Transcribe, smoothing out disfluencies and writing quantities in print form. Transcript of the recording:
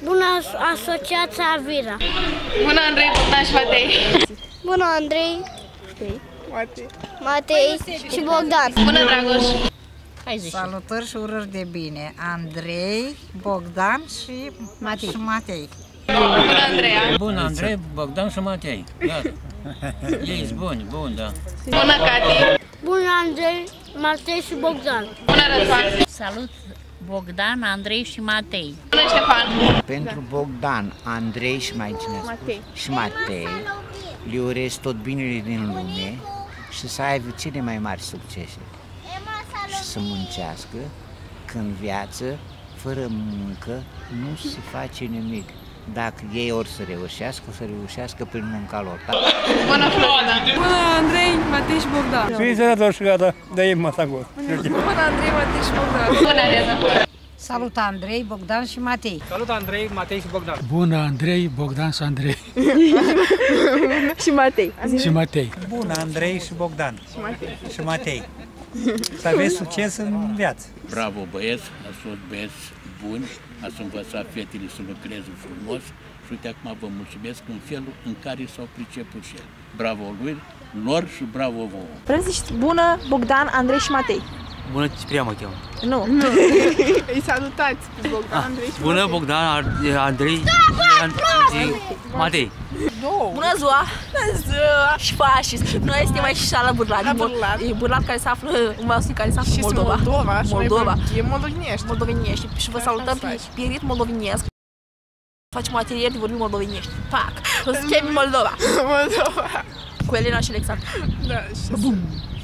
Bună Asociația Avira. Bună Andrei, Bogdan și Matei. Bună Andrei, Matei și Bogdan. Bună Dragoș. Salutări și urări de bine, Andrei, Bogdan și Matei. Bună Andreea. Bună Andrei, Bogdan și Matei. Gata. Ei sunt buni, da. Bună Cati. Bună Andrei, Matei și Bogdan. Bună Răzvan. Salut Bogdan, Andrei și Matei. Bună Ștefan. Pentru Bogdan, Andrei și și Matei, le urez tot binele din lume și să aibă cele mai mari succese. Și să muncească, că în viață, fără muncă, nu se face nimic. Dacă ei or să reușească, o să reușească prin munca lor. Bună Florina. Bună Andrei, Matei și Bogdan. Fii sănătos și gata, dă-i masa gol. Bună Andrei, Matei și Bogdan. Bună Reza. Salut Andrei, Bogdan și Matei. Salut Andrei, Matei și Bogdan. Bună Andrei, Bogdan și Andrei. Și Matei. Și Matei. Bună Andrei și Bogdan. Și Matei. Să aveți succes în viață. Bravo băieți, ați fost băieți buni, ați învățat fetele să lucreze frumos și uite acum vă mulțumesc în felul în care s-au priceput și el. Bravo lui, lor și bravo vouă. Vreau să zici bună Bogdan, Andrei și Matei. Bună Ciprian mă cheamă. Nu. Îi salutați pe Bogdan, Andrei și Bună Matei. Bogdan, Andrei și Matei. Bună ziua! Bună ziua! Și faci! Noi suntem aici și la Burlat. E Burlat care se află în Vasul, care se află în Moldova. Moldova. E moldovenești. Moldovenești. Și vă salutăm pe rit moldovenesc. Facem atelier de vorbim moldovenești. Pac! O să chemi Moldova. Moldova. Cu Elena și Alexandru. Da, și